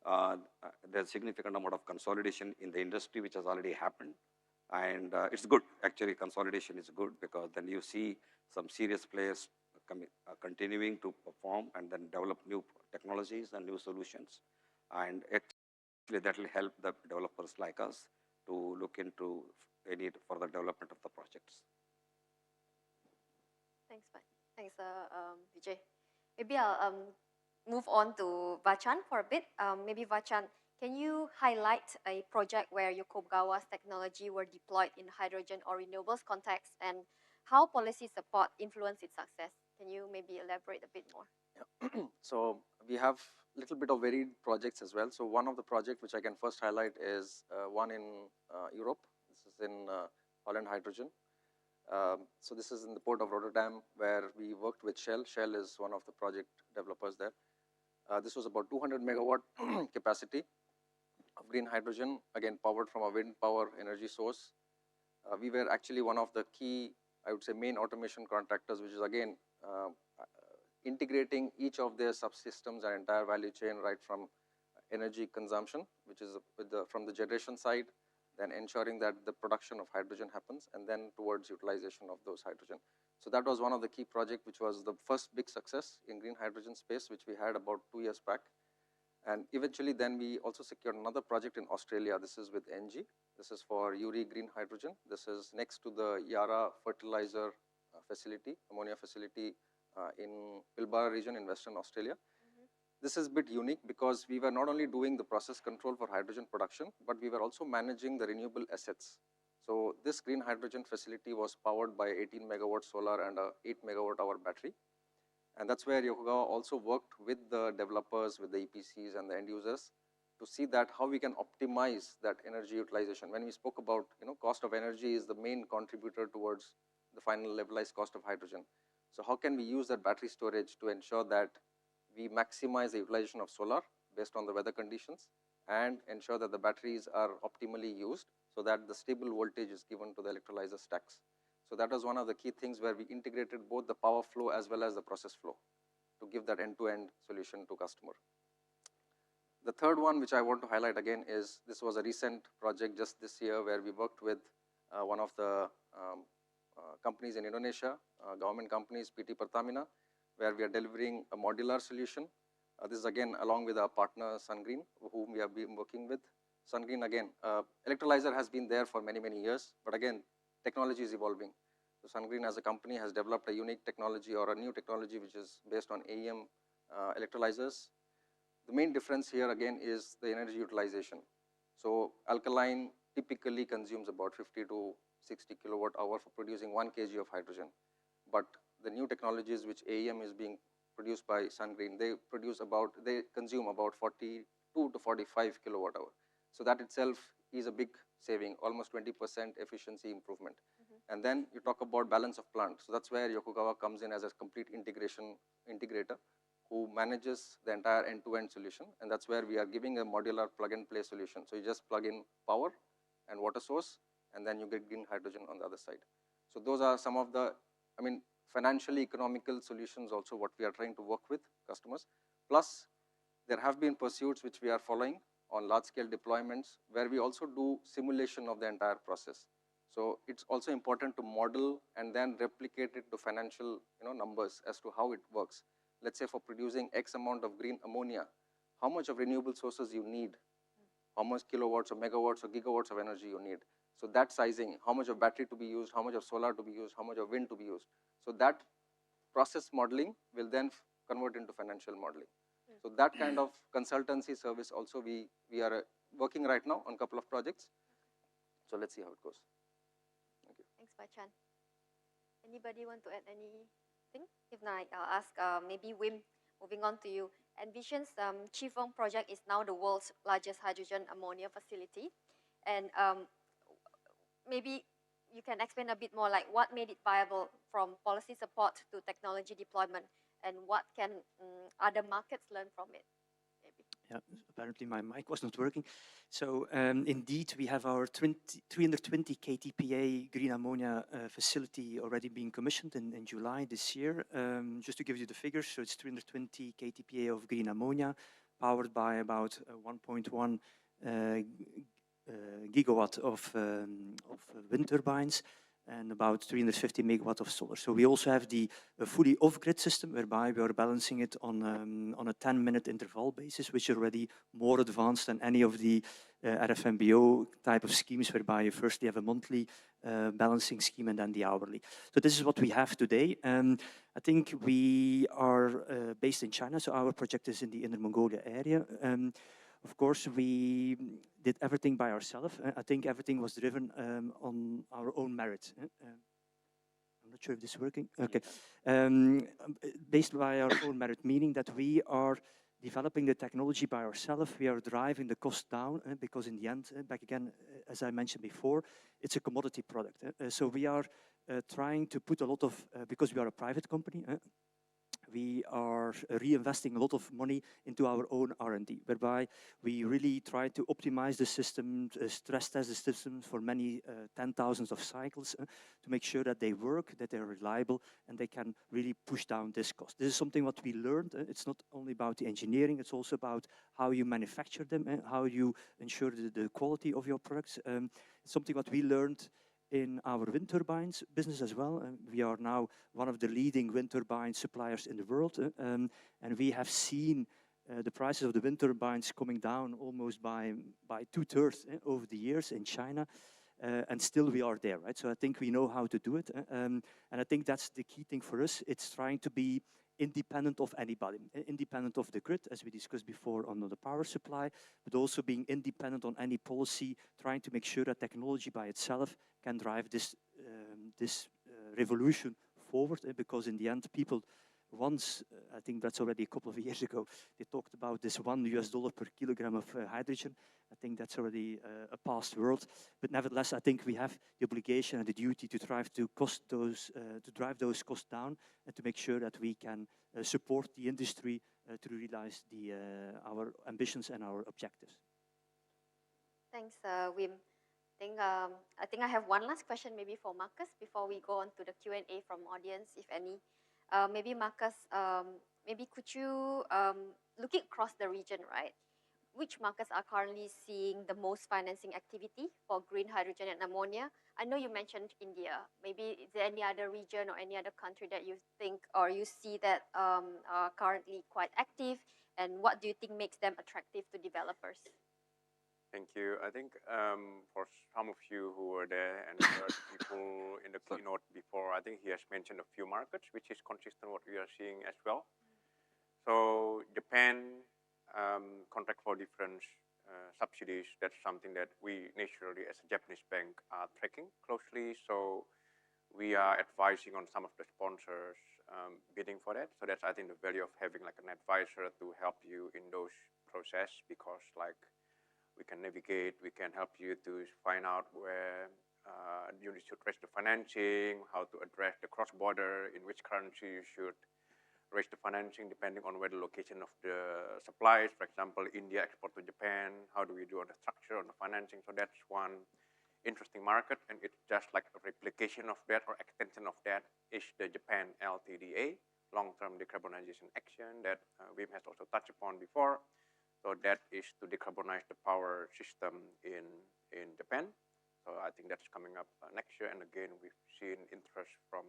There's a significant amount of consolidation in the industry which has already happened, and it's good. Actually, consolidation is good, because then you see some serious players continuing to perform and then develop new technologies and new solutions, and actually that will help the developers like us to look into any further development of the projects. Thanks, Vijay. Maybe I'll move on to Vachan for a bit. Maybe Vachan, can you highlight a project where Yokogawa's technology were deployed in hydrogen or renewables context, and how policy support influenced its success? Can you maybe elaborate a bit more? So we have a little bit of varied projects as well. So one of the projects which I can first highlight is one in Europe. This is in Holland Hydrogen. So this is in the port of Rotterdam, where we worked with Shell. Shell is one of the project developers there. This was about 200 megawatt capacity of green hydrogen, again powered from a wind power energy source. We were actually one of the key, I would say, main automation contractors, which is again integrating each of their subsystems and entire value chain, right from energy consumption, which is from the generation side, then ensuring that the production of hydrogen happens, and then towards utilization of those hydrogen. So that was one of the key projects, which was the first big success in green hydrogen space, which we had about 2 years back. And eventually then we also secured another project in Australia. This is with NG. This is for Uri green hydrogen. This is next to the Yara fertilizer facility, ammonia facility in Pilbara region in Western Australia. This is a bit unique because we were not only doing the process control for hydrogen production, but we were also managing the renewable assets. So this green hydrogen facility was powered by 18 megawatt solar and a 8 megawatt hour battery. And that's where Yokogawa also worked with the developers, with the EPCs and the end users to see that how we can optimize that energy utilization. When we spoke about, cost of energy is the main contributor towards the final levelized cost of hydrogen. So how can we use that battery storage to ensure that we maximize the utilization of solar based on the weather conditions and ensure that the batteries are optimally used so that the stable voltage is given to the electrolyzer stacks. So that was one of the key things where we integrated both the power flow as well as the process flow to give that end-to-end solution to customer. The third one which I want to highlight again is this was a recent project just this year where we worked with one of the companies in Indonesia, government companies, PT Pertamina, where we are delivering a modular solution. This is again along with our partner SunGreen, whom we have been working with. SunGreen again, electrolyzer has been there for many, many years, but again, technology is evolving. So SunGreen as a company has developed a unique technology or a new technology which is based on AEM electrolyzers. The main difference here again is the energy utilization. So alkaline typically consumes about 50 to 60 kilowatt hour for producing 1 kg of hydrogen. But the new technologies which AEM is being produced by SunGreen, they consume about 42 to 45 kilowatt hour. So that itself is a big saving, almost 20% efficiency improvement. And then you talk about balance of plant. So that's where Yokogawa comes in as a complete integrator who manages the entire end-to-end solution. And that's where we are giving a modular plug-and-play solution. So you just plug in power and water source, and then you get green hydrogen on the other side. So those are some of the, financially economical solutions also what we are trying to work with customers. Plus, there have been pursuits which we are following on large-scale deployments where we also do simulation of the entire process. So it's also important to model and then replicate it to financial numbers as to how it works. Let's say for producing X amount of green ammonia, how much of renewable sources you need, how much kilowatts or megawatts or gigawatts of energy you need. So that sizing, how much of battery to be used, how much of solar to be used, how much of wind to be used. So that process modeling will then convert into financial modeling. So that kind of consultancy service also we are working right now on a couple of projects. So let's see how it goes. Thank you. Thanks, Vachan. Anybody want to add anything? If not, I'll ask maybe Wim, moving on to you. Envision's Chifeng project is now the world's largest hydrogen ammonia facility. And maybe you can explain a bit more like what made it viable from policy support to technology deployment, and what can other markets learn from it? Maybe. Yeah, apparently my mic was not working. So indeed, we have our 320 KTPA green ammonia facility already being commissioned in July this year. Just to give you the figures, so it's 320 KTPA of green ammonia, powered by about 1.1 gigawatt of wind turbines and about 350 megawatt of solar. So we also have the fully off-grid system, whereby we are balancing it on a 10-minute interval basis, which is already more advanced than any of the RFMBO type of schemes, whereby you firstly have a monthly balancing scheme and then the hourly. So this is what we have today. I think we are based in China, so our project is in the Inner Mongolia area. Of course, we did everything by ourselves. I think everything was driven on our own merit. I'm I'm not sure if this is working. Okay. Based by our own merit, meaning that we are developing the technology by ourselves. We are driving the cost down because in the end, back again, as I mentioned before, it's a commodity product. So we are trying to put a lot of, because we are a private company, we are reinvesting a lot of money into our own R&D, whereby we really try to optimize the system, stress test the systems for many 10,000s of cycles to make sure that they work, that they're reliable, and they can really push down this cost. This is something what we learned. It's not only about the engineering, it's also about how you manufacture them and how you ensure the quality of your products. It's something what we learned in our wind turbines business as well. We are now one of the leading wind turbine suppliers in the world. And we have seen the prices of the wind turbines coming down almost by 2/3 over the years in China. And still we are there, right? So I think we know how to do it. And I think that's the key thing for us. It's trying to be independent of anybody, independent of the grid, as we discussed before on the power supply, but also being independent on any policy, trying to make sure that technology by itself can drive this revolution forward, because in the end, people once, I think that's already a couple of years ago, they talked about this $1 per kilogram of hydrogen. I think that's already a past world, but nevertheless, I think we have the obligation and the duty to drive those costs down and to make sure that we can support the industry to realize our ambitions and our objectives. Thanks, Wim. I think I have one last question maybe for Markus before we go on to the Q&A from audience, if any. Maybe Markus, maybe could you, looking across the region, right? Which markets are currently seeing the most financing activity for green hydrogen and ammonia? I know you mentioned India. Maybe is there any other region or any other country that you think or you see that are currently quite active? And what do you think makes them attractive to developers? Thank you. I think for some of you who were there and heard people in the keynote before, I think he has mentioned a few markets, which is consistent what we are seeing as well. So Japan, contract for difference subsidies, that's something that we naturally as a Japanese bank are tracking closely. So we are advising on some of the sponsors bidding for that. So that's, I think, the value of having like an advisor to help you in those process, because like we can navigate, we can help you to find out where you should raise the financing, how to address the cross-border, in which currency you should raise the financing depending on where the location of the supplies. For example, India export to Japan, how do we do on the structure, on the financing? So that's one interesting market, and it's just like a replication of that or extension of that is the Japan LTDA, Long-Term Decarbonization Action, that Wim has also touched upon before. So that is to decarbonize the power system in Japan. So I think that's coming up next year. And again, we've seen interest from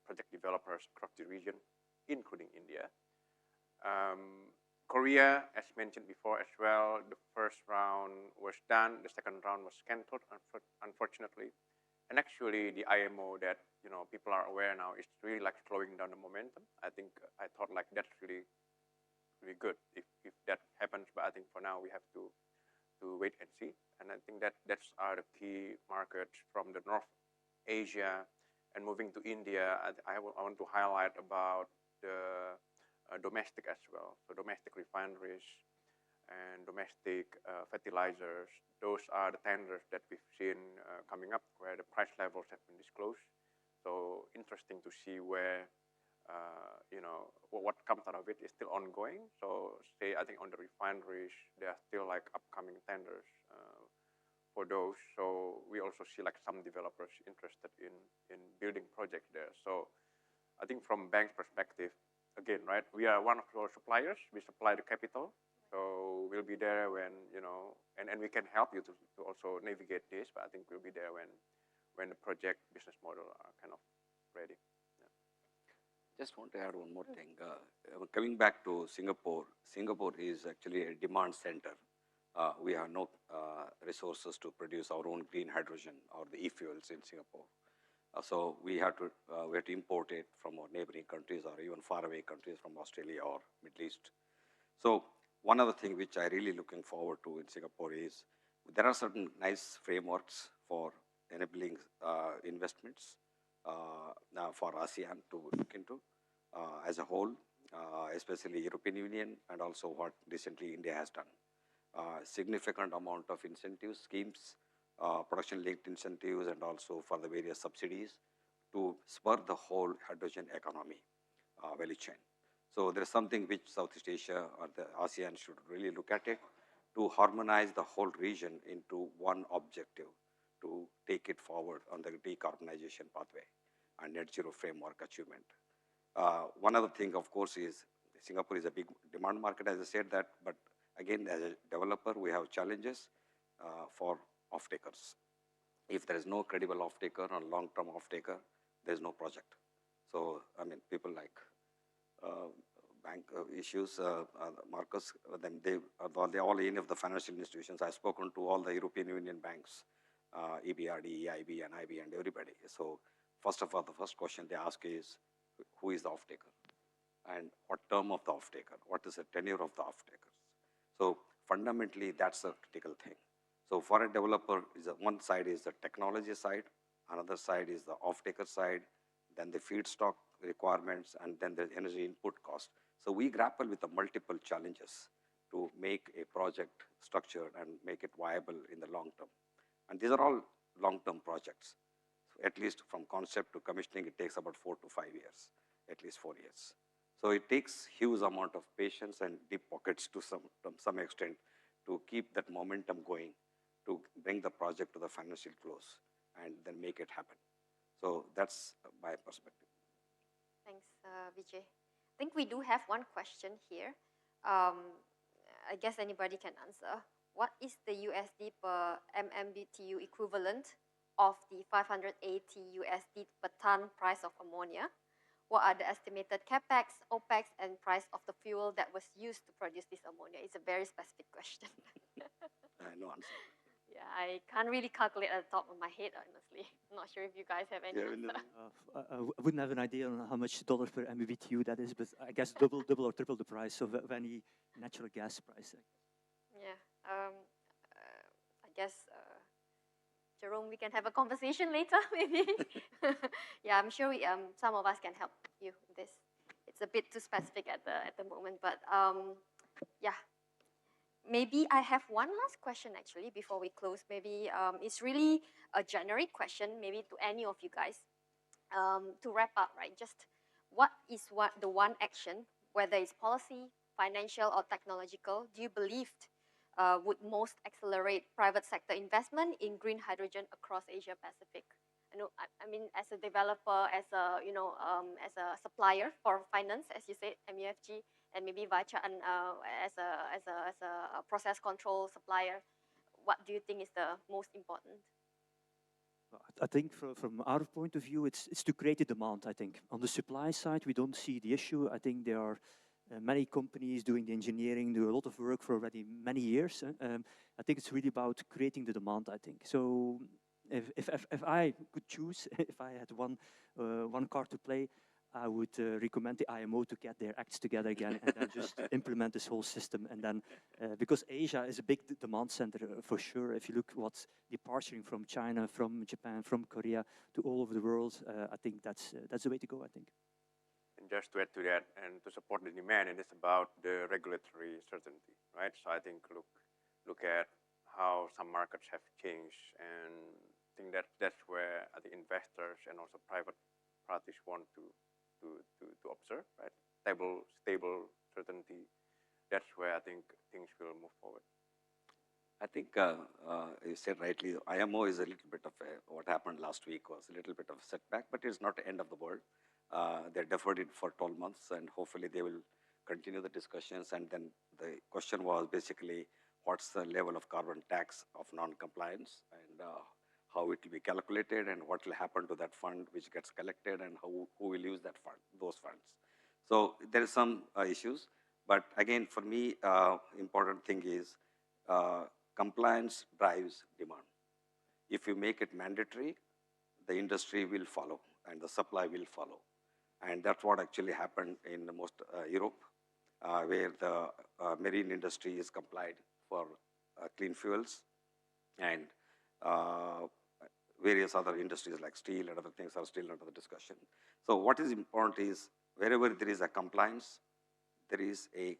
project developers across the region, including India. Korea, as mentioned before as well, the first round was done, the second round was cancelled, unfortunately. And actually, the IMO that people are aware now is really like slowing down the momentum. I thought like that's really good if that happens, but I think for now we have to wait and see. And I think that's the key markets from the North Asia. And moving to India, I want to highlight about the domestic as well. So domestic refineries and domestic fertilizers, those are the tenders that we've seen coming up where the price levels have been disclosed. So interesting to see where, what comes out of it is still ongoing. So I think on the refineries, there are still like upcoming tenders for those. So we also see like some developers interested in building projects there. So I think from bank's perspective, again, right, we are one of our suppliers. We supply the capital. So we'll be there when, and we can help you to also navigate this, but I think we'll be there when the project business model are kind of ready. Yeah. Just want to add one more thing. Coming back to Singapore, Singapore is actually a demand center. We have no resources to produce our own green hydrogen or the e-fuels in Singapore. So we have to import it from our neighboring countries or even faraway countries from Australia or Middle East. So one other thing which I really looking forward to in Singapore is there are certain nice frameworks for enabling investments. now for ASEAN to look into as a whole, especially European Union, and also what recently India has done. Significant amount of incentive schemes, production-linked incentives, and also for the various subsidies to spur the whole hydrogen economy value chain. So there's something which Southeast Asia or the ASEAN should really look at it, to harmonize the whole region into one objective to take it forward on the decarbonization pathway and net zero framework achievement. One other thing, of course, is Singapore is a big demand market, as I said that, but again, as a developer, we have challenges for off-takers. If there is no credible off-taker or long-term off-taker, there's no project. So, I mean, people like bank issues, Markus, they all any of the financial institutions. I've spoken to all the European Union banks, EBRD, EIB, and IB, and everybody. So, first of all, the first question they ask is, who is the off-taker? And what term of the off-taker? What is the tenure of the off-takers? So, fundamentally, that's a critical thing. So, for a developer, one side is the technology side, another side is the off-taker side, then the feedstock requirements, and then the energy input cost. So we grapple with the multiple challenges to make a project structured and make it viable in the long term. And these are all long-term projects. So at least from concept to commissioning, it takes about 4 to 5 years, at least 4 years. So it takes huge amount of patience and deep pockets to some extent to keep that momentum going, to bring the project to the financial close and then make it happen. So that's my perspective. Thanks, Vijay. I think we do have one question here. I guess anybody can answer. What is the USD per MMBTU equivalent of the 580 USD per ton price of ammonia? What are the estimated capex, opex, and price of the fuel that was used to produce this ammonia? It's a very specific question. No answer. Yeah, I can't really calculate at the top of my head, honestly. I'm not sure if you guys have any answer. I wouldn't have an idea on how much dollars per MMBTU that is, but I guess double or triple the price of any natural gas price. Yeah, I guess, Jerome, we can have a conversation later, maybe. Yeah, I'm sure some of us can help you with this. It's a bit too specific at the moment, but yeah. Maybe I have one last question actually before we close. Maybe it's really a generic question, maybe to any of you guys. To wrap up, right? Just what is the one action, whether it's policy, financial, or technological, do you believe would most accelerate private sector investment in green hydrogen across Asia Pacific? I mean, as a developer, as a as a supplier for finance, as you said, MUFG, and maybe Vachan as a process control supplier, what do you think is the most important? I think from our point of view, it's to create a demand. I think on the supply side, we don't see the issue. I think there are many companies doing the engineering, do a lot of work for already many years. I think it's really about creating the demand. I think so. If I could choose, if I had one card to play, I would recommend the IMO to get their acts together again and then just implement this whole system. And then, because Asia is a big demand center for sure. If you look what's departing from China, from Japan, from Korea to all over the world, I think that's the way to go. I think. And just to add to that, and to support the demand, it is about the regulatory certainty, right? So I think look at how some markets have changed, and I think that's where the investors and also private parties want to observe, right? Stable certainty. That's where I think things will move forward. I think you said rightly, IMO is a little bit of what happened last week was a little bit of a setback, but it's not the end of the world. They deferred it for 12 months, and hopefully they will continue the discussions. And then the question was basically, what's the level of carbon tax of non-compliance, and how it will be calculated, and what will happen to that fund which gets collected, and who will use that fund, those funds. So there is some issues, but again, for me, important thing is compliance drives demand. If you make it mandatory, the industry will follow, and the supply will follow. And that's what actually happened in most Europe, where the marine industry is complied for clean fuels, and various other industries like steel and other things are still under the discussion. So what is important is wherever there is a compliance, there is a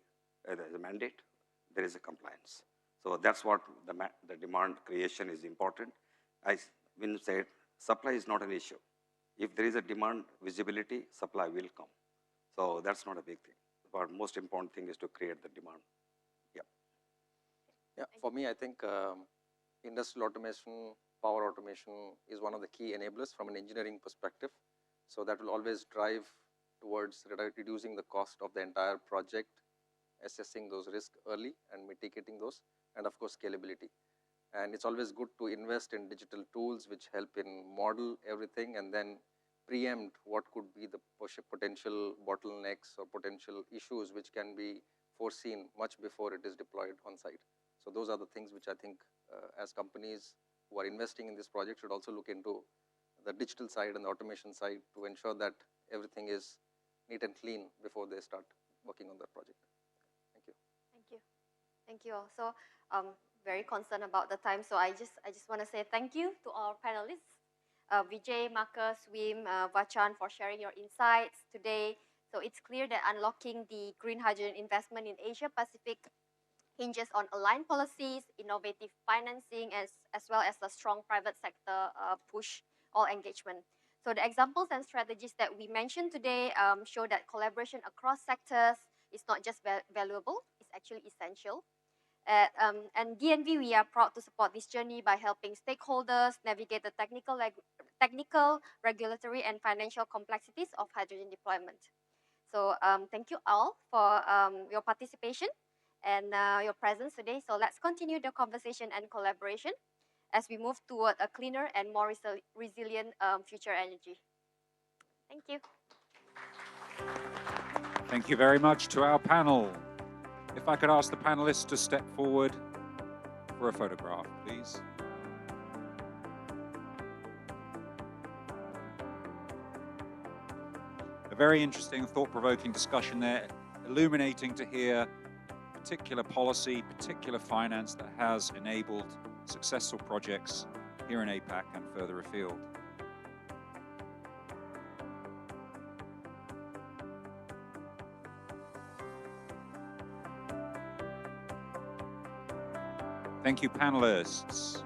mandate, there is a compliance. So that's what the demand creation is important. As Wim said, supply is not an issue. If there is a demand visibility, supply will come. So that's not a big thing. But most important thing is to create the demand. Yeah, for me, I think industrial automation, power automation is one of the key enablers from an engineering perspective. So that will always drive towards reducing the cost of the entire project, assessing those risks early and mitigating those, and of course scalability. And it's always good to invest in digital tools which help in model everything and then preempt what could be the potential bottlenecks or potential issues which can be foreseen much before it is deployed on site. So those are the things which I think as companies who are investing in this project should also look into the digital side and the automation side to ensure that everything is neat and clean before they start working on that project. Thank you. Thank you. Thank you all. So very concerned about the time. So I just want to say thank you to our panelists, Vijay, Markus, Wim, Vachan, for sharing your insights today. So it's clear that unlocking the green hydrogen investment in Asia Pacific hinges on aligned policies, innovative financing, as well as a strong private sector push all engagement. So the examples and strategies that we mentioned today show that collaboration across sectors is not just valuable, it's actually essential. And DNV, we are proud to support this journey by helping stakeholders navigate the technical, regulatory, and financial complexities of hydrogen deployment. So thank you all for your participation and your presence today. So let's continue the conversation and collaboration as we move toward a cleaner and more resilient future energy. Thank you. Thank you very much to our panel. If I could ask the panelists to step forward for a photograph, please. A very interesting, thought-provoking discussion there, illuminating to hear particular policy, particular finance that has enabled successful projects here in APAC and further afield. Thank you, panelists.